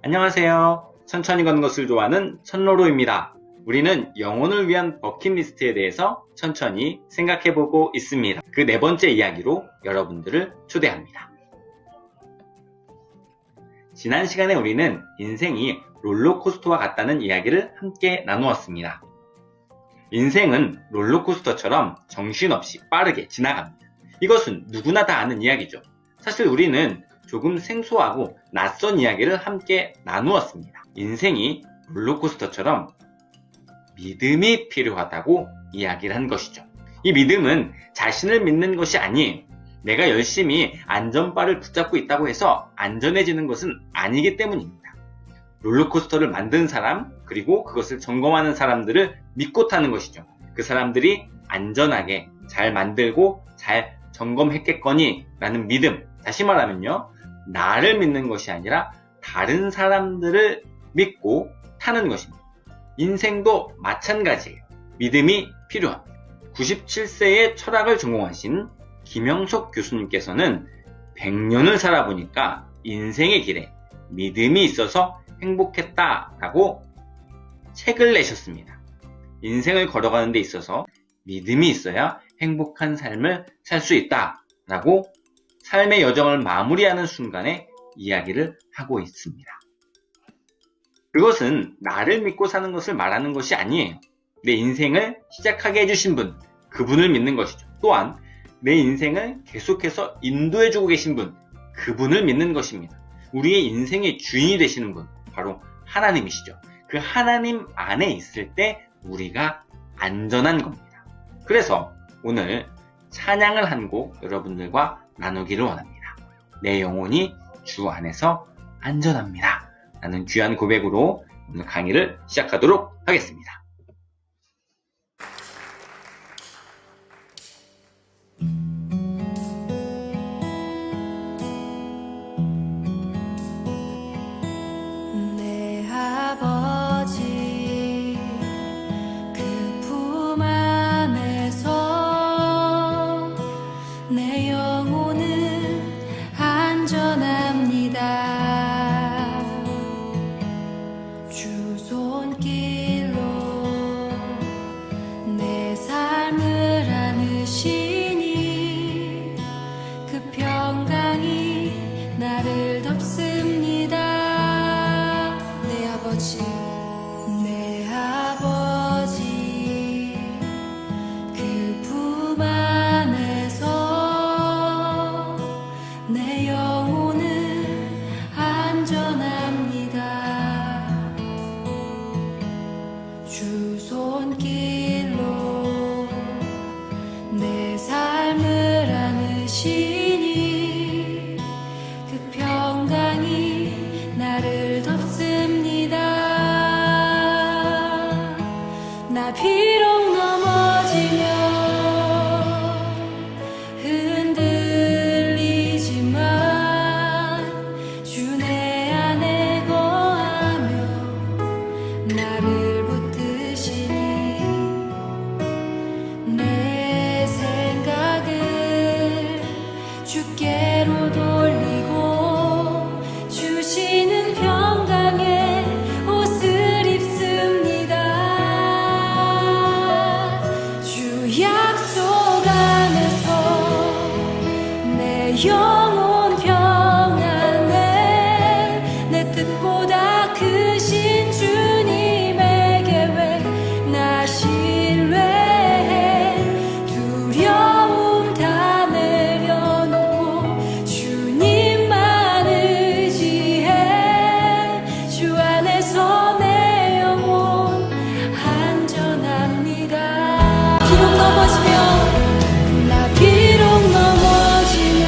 안녕하세요. 천천히 걷는 것을 좋아하는 천로로입니다. 우리는 영혼을 위한 버킷리스트에 대해서 천천히 생각해보고 있습니다. 그 네 번째 이야기로 여러분들을 초대합니다. 지난 시간에 우리는 인생이 롤러코스터와 같다는 이야기를 함께 나누었습니다. 인생은 롤러코스터처럼 정신없이 빠르게 지나갑니다. 이것은 누구나 다 아는 이야기죠. 사실 우리는 조금 생소하고 낯선 이야기를 함께 나누었습니다. 인생이 롤러코스터처럼 믿음이 필요하다고 이야기를 한 것이죠. 이 믿음은 자신을 믿는 것이 아니에요. 내가 열심히 안전바를 붙잡고 있다고 해서 안전해지는 것은 아니기 때문입니다. 롤러코스터를 만든 사람, 그리고 그것을 점검하는 사람들을 믿고 타는 것이죠. 그 사람들이 안전하게 잘 만들고 잘 점검했겠거니 라는 믿음, 다시 말하면요, 나를 믿는 것이 아니라 다른 사람들을 믿고 타는 것입니다. 인생도 마찬가지예요. 믿음이 필요합니다. 97세의 철학을 전공하신 김영석 교수님께서는 100년을 살아보니까 인생의 길에 믿음이 있어서 행복했다라고 책을 내셨습니다. 인생을 걸어가는 데 있어서 믿음이 있어야 행복한 삶을 살 수 있다라고 삶의 여정을 마무리하는 순간에 이야기를 하고 있습니다. 그것은 나를 믿고 사는 것을 말하는 것이 아니에요. 내 인생을 시작하게 해주신 분, 그분을 믿는 것이죠. 또한 내 인생을 계속해서 인도해주고 계신 분, 그분을 믿는 것입니다. 우리의 인생의 주인이 되시는 분, 바로 하나님이시죠. 그 하나님 안에 있을 때 우리가 안전한 겁니다. 그래서 오늘 찬양을 한 곡 여러분들과 나누기를 원합니다. 내 영혼이 주 안에서 안전합니다. 라는 귀한 고백으로 오늘 강의를 시작하도록 하겠습니다. 내 아버지 그 품 안에서 내 영혼은 안전합니다. 주 손길로 내 삶을 안으시니 그 평강이 나를 덮습니다. 내 아버지 그 품 안에서 내 영혼은 안전합니다. 주 손길로 내 삶을 안으시니 그 평강이 나를 덮습니다. 나 비록 넘어지며 흔들리지만 주 내 안에 거하며 나를 붙드시니 내 생각을 주께로 돌리고 주시는 평강의 옷을 입습니다. 주 약속 안에서 내 영혼 평안해. 내 뜻보다 크신 주님의 계획 나 신뢰해. 두려움 다 내려놓고 주님만 의지해. 주 안에서 내 영혼 안전합니다. 비록 넘어지며 나 비록 넘어지며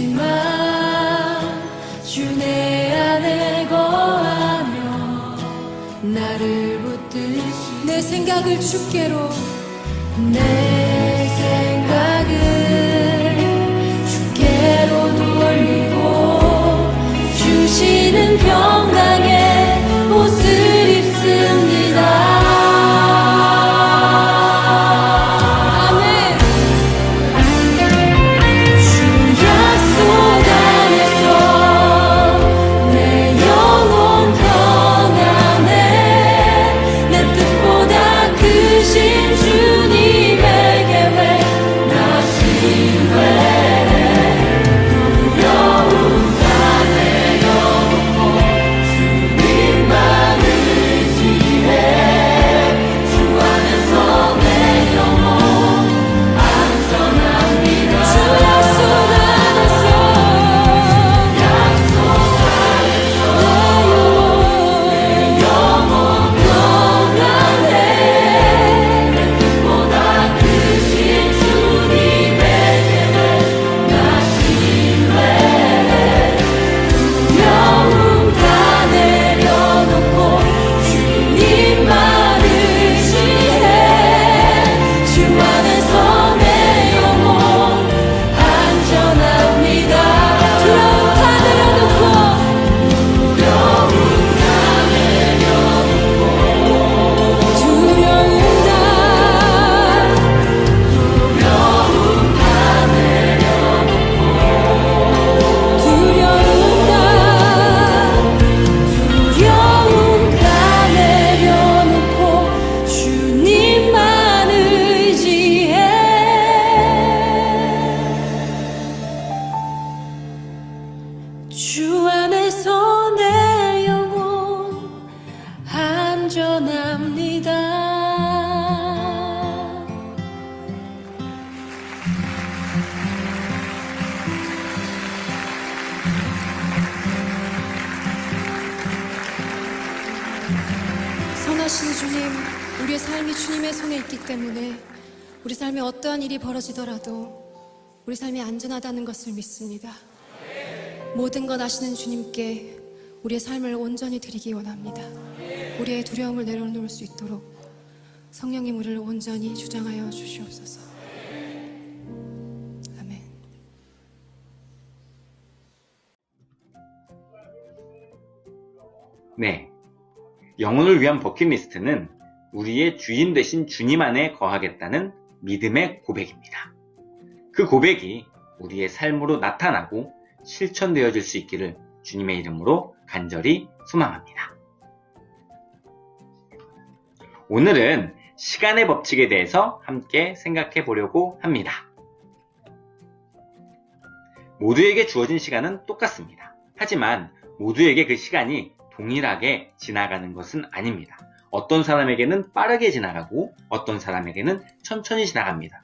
흔들리지만 주 내 안에 거하며 나를 붙드시. 내 생각을 주께로 내 생각을 주께로 돌리고 주시는 평강의 옷을 입습니다. 아멘. 주 약속 전능하신 주님, 우리의 삶이 주님의 손에 있기 때문에 우리 삶에 어떠한 일이 벌어지더라도 우리 삶이 안전하다는 것을 믿습니다. 모든 것 아시는 주님께 우리의 삶을 온전히 드리기 원합니다. 우리의 두려움을 내려놓을 수 있도록 성령님 우리를 온전히 주장하여 주시옵소서. 아멘. 네. 영혼을 위한 버킷리스트는 우리의 주인 되신 주님 안에 거하겠다는 믿음의 고백입니다. 그 고백이 우리의 삶으로 나타나고 실천되어질 수 있기를 주님의 이름으로 간절히 소망합니다. 오늘은 시간의 법칙에 대해서 함께 생각해 보려고 합니다. 모두에게 주어진 시간은 똑같습니다. 하지만 모두에게 그 시간이 동일하게 지나가는 것은 아닙니다. 어떤 사람에게는 빠르게 지나가고 어떤 사람에게는 천천히 지나갑니다.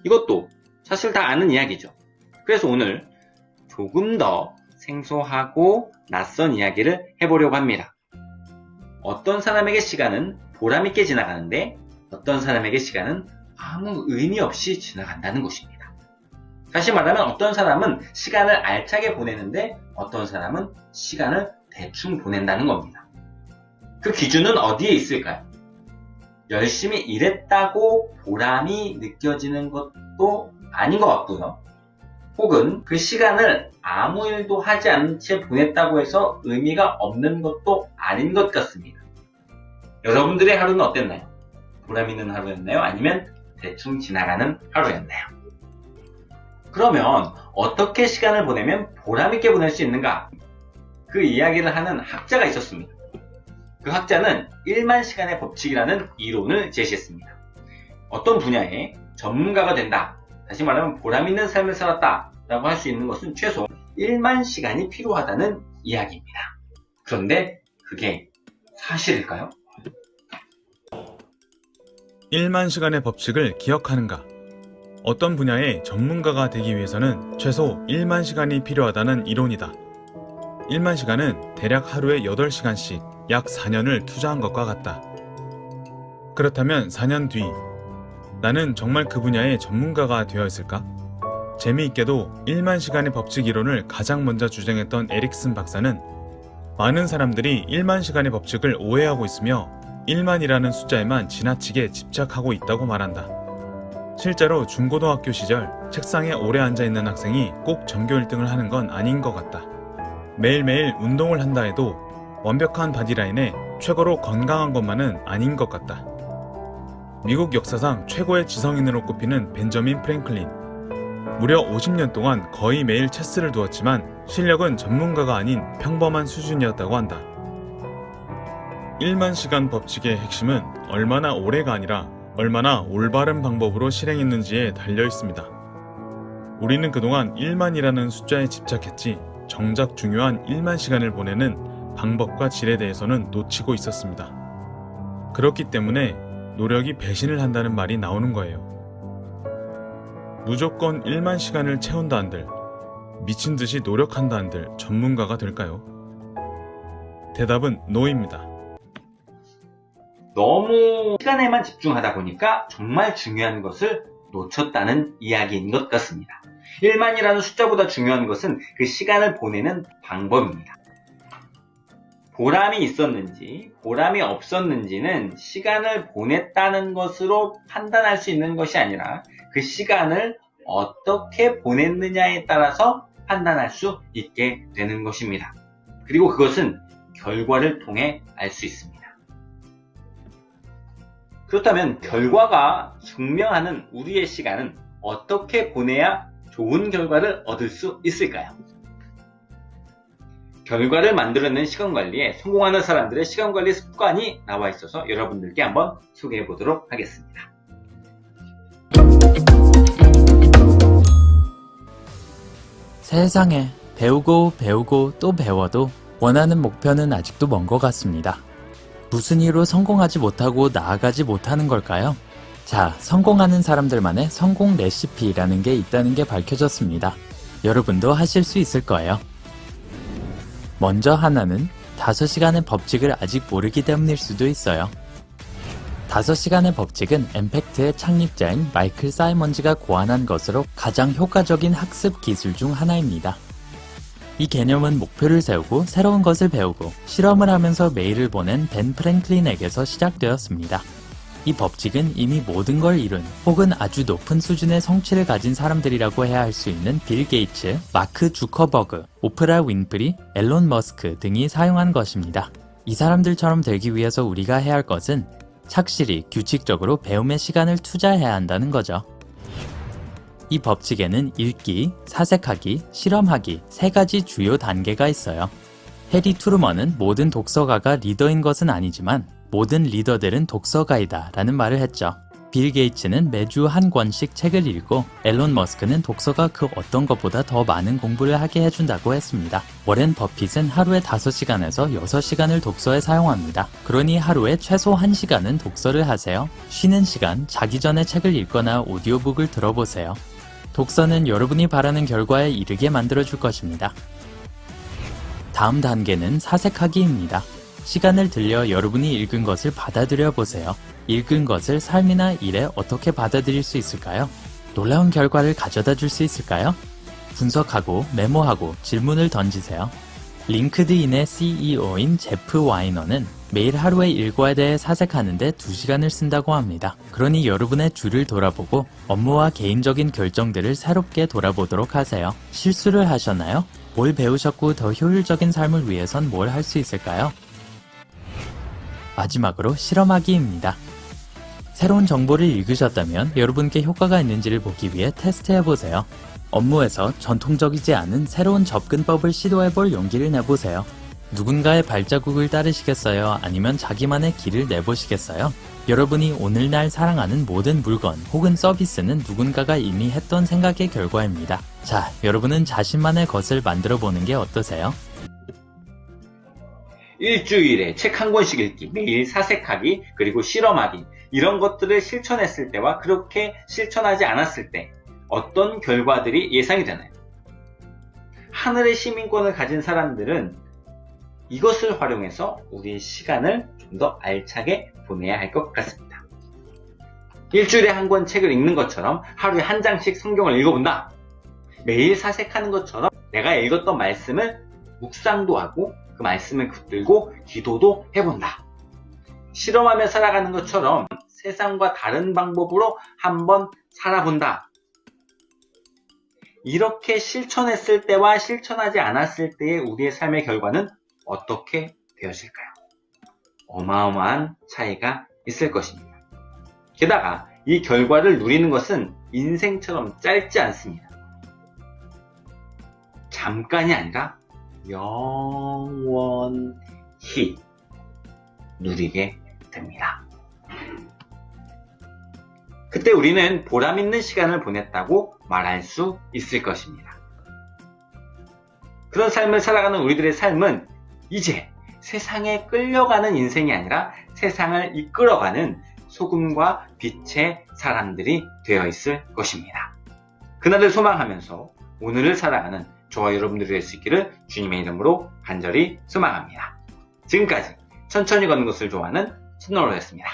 이것도 사실 다 아는 이야기죠. 그래서 오늘 조금 더 생소하고 낯선 이야기를 해보려고 합니다. 어떤 사람에게 시간은 보람있게 지나가는데 어떤 사람에게 시간은 아무 의미 없이 지나간다는 것입니다. 다시 말하면 어떤 사람은 시간을 알차게 보내는데 어떤 사람은 시간을 대충 보낸다는 겁니다. 그 기준은 어디에 있을까요? 열심히 일했다고 보람이 느껴지는 것도 아닌 것 같고요. 혹은 그 시간을 아무 일도 하지 않은 채 보냈다고 해서 의미가 없는 것도 아닌 것 같습니다. 여러분들의 하루는 어땠나요? 보람 있는 하루였나요? 아니면 대충 지나가는 하루였나요? 그러면 어떻게 시간을 보내면 보람 있게 보낼 수 있는가? 그 이야기를 하는 학자가 있었습니다. 그 학자는 1만 시간의 법칙이라는 이론을 제시했습니다. 어떤 분야에 전문가가 된다, 다시 말하면 보람 있는 삶을 살았다 라고 할 수 있는 것은 최소 1만 시간이 필요하다는 이야기입니다. 그런데 그게 사실일까요? 1만 시간의 법칙을 기억하는가? 어떤 분야의 전문가가 되기 위해서는 최소 1만 시간이 필요하다는 이론이다. 1만 시간은 대략 하루에 8시간씩 약 4년을 투자한 것과 같다. 그렇다면 4년 뒤 나는 정말 그 분야의 전문가가 되어 있을까? 재미있게도 1만 시간의 법칙 이론을 가장 먼저 주장했던 에릭슨 박사는 많은 사람들이 1만 시간의 법칙을 오해하고 있으며 1만이라는 숫자에만 지나치게 집착하고 있다고 말한다. 실제로 중고등학교 시절 책상에 오래 앉아있는 학생이 꼭 전교 1등을 하는 건 아닌 것 같다. 매일매일 운동을 한다 해도 완벽한 바디라인에 최고로 건강한 것만은 아닌 것 같다. 미국 역사상 최고의 지성인으로 꼽히는 벤저민 프랭클린. 무려 50년 동안 거의 매일 체스를 두었지만 실력은 전문가가 아닌 평범한 수준이었다고 한다. 1만 시간 법칙의 핵심은 얼마나 오래가 아니라 얼마나 올바른 방법으로 실행했는지에 달려 있습니다. 우리는 그동안 1만이라는 숫자에 집착했지 정작 중요한 1만 시간을 보내는 방법과 질에 대해서는 놓치고 있었습니다. 그렇기 때문에 노력이 배신을 한다는 말이 나오는 거예요. 무조건 1만 시간을 채운다 한들, 미친 듯이 노력한다 한들 전문가가 될까요? 대답은 노입니다. 너무 시간에만 집중하다 보니까 정말 중요한 것을 놓쳤다는 이야기인 것 같습니다. 1만이라는 숫자보다 중요한 것은 그 시간을 보내는 방법입니다. 보람이 있었는지 보람이 없었는지는 시간을 보냈다는 것으로 판단할 수 있는 것이 아니라 그 시간을 어떻게 보냈느냐에 따라서 판단할 수 있게 되는 것입니다. 그리고 그것은 결과를 통해 알 수 있습니다. 그렇다면 결과가 증명하는 우리의 시간은 어떻게 보내야 좋은 결과를 얻을 수 있을까요? 결과를 만들어내는 시간관리에 성공하는 사람들의 시간관리 습관이 나와 있어서 여러분들께 한번 소개해 보도록 하겠습니다. 세상에 배우고 또 배워도 원하는 목표는 아직도 먼 것 같습니다. 무슨 이유로 성공하지 못하고 나아가지 못하는 걸까요? 자, 성공하는 사람들만의 성공 레시피라는 게 있다는 게 밝혀졌습니다. 여러분도 하실 수 있을 거예요. 먼저 하나는 5시간의 법칙을 아직 모르기 때문일 수도 있어요. 5시간의 법칙은 엠팩트의 창립자인 마이클 사이먼즈가 고안한 것으로 가장 효과적인 학습 기술 중 하나입니다. 이 개념은 목표를 세우고 새로운 것을 배우고 실험을 하면서 메일을 보낸 벤 프랭클린에게서 시작되었습니다. 이 법칙은 이미 모든 걸 이룬 혹은 아주 높은 수준의 성취를 가진 사람들이라고 해야 할 수 있는 빌 게이츠, 마크 주커버그, 오프라 윈프리, 앨런 머스크 등이 사용한 것입니다. 이 사람들처럼 되기 위해서 우리가 해야 할 것은 착실히 규칙적으로 배움의 시간을 투자해야 한다는 거죠. 이 법칙에는 읽기, 사색하기, 실험하기 3가지 주요 단계가 있어요. 해리 투르먼은 모든 독서가가 리더인 것은 아니지만 모든 리더들은 독서가이다 라는 말을 했죠. 빌 게이츠는 매주 한 권씩 책을 읽고 앨런 머스크는 독서가 그 어떤 것보다 더 많은 공부를 하게 해준다고 했습니다. 워렌 버핏은 하루에 5시간에서 6시간을 독서에 사용합니다. 그러니 하루에 최소 1시간은 독서를 하세요. 쉬는 시간, 자기 전에 책을 읽거나 오디오북을 들어보세요. 독서는 여러분이 바라는 결과에 이르게 만들어줄 것입니다. 다음 단계는 사색하기입니다. 시간을 들여 여러분이 읽은 것을 받아들여 보세요. 읽은 것을 삶이나 일에 어떻게 받아들일 수 있을까요? 놀라운 결과를 가져다 줄 수 있을까요? 분석하고 메모하고 질문을 던지세요. 링크드인의 CEO인 제프 와이너는 매일 하루의 일과에 대해 사색하는데 2시간을 쓴다고 합니다. 그러니 여러분의 주를 돌아보고 업무와 개인적인 결정들을 새롭게 돌아보도록 하세요. 실수를 하셨나요? 뭘 배우셨고 더 효율적인 삶을 위해선 뭘 할 수 있을까요? 마지막으로 실험하기입니다. 새로운 정보를 읽으셨다면 여러분께 효과가 있는지를 보기 위해 테스트해보세요. 업무에서 전통적이지 않은 새로운 접근법을 시도해볼 용기를 내보세요. 누군가의 발자국을 따르시겠어요? 아니면 자기만의 길을 내보시겠어요? 여러분이 오늘날 사랑하는 모든 물건 혹은 서비스는 누군가가 이미 했던 생각의 결과입니다. 자, 여러분은 자신만의 것을 만들어 보는 게 어떠세요? 일주일에 책 한 권씩 읽기, 매일 사색하기, 그리고 실험하기 이런 것들을 실천했을 때와 그렇게 실천하지 않았을 때 어떤 결과들이 예상이 되나요? 하늘의 시민권을 가진 사람들은 이것을 활용해서 우리의 시간을 좀 더 알차게 보내야 할 것 같습니다. 일주일에 한 권 책을 읽는 것처럼 하루에 한 장씩 성경을 읽어본다. 매일 사색하는 것처럼 내가 읽었던 말씀을 묵상도 하고 그 말씀을 붙들고 기도도 해본다. 실험하며 살아가는 것처럼 세상과 다른 방법으로 한번 살아본다. 이렇게 실천했을 때와 실천하지 않았을 때의 우리의 삶의 결과는 어떻게 되어질까요? 어마어마한 차이가 있을 것입니다. 게다가 이 결과를 누리는 것은 인생처럼 짧지 않습니다. 잠깐이 아니라 영원히 누리게 됩니다. 그때 우리는 보람 있는 시간을 보냈다고 말할 수 있을 것입니다. 그런 삶을 살아가는 우리들의 삶은 이제 세상에 끌려가는 인생이 아니라 세상을 이끌어가는 소금과 빛의 사람들이 되어 있을 것입니다. 그날을 소망하면서 오늘을 살아가는 저와 여러분들이 될 수 있기를 주님의 이름으로 간절히 소망합니다. 지금까지 천천히 걷는 것을 좋아하는 신노로였습니다.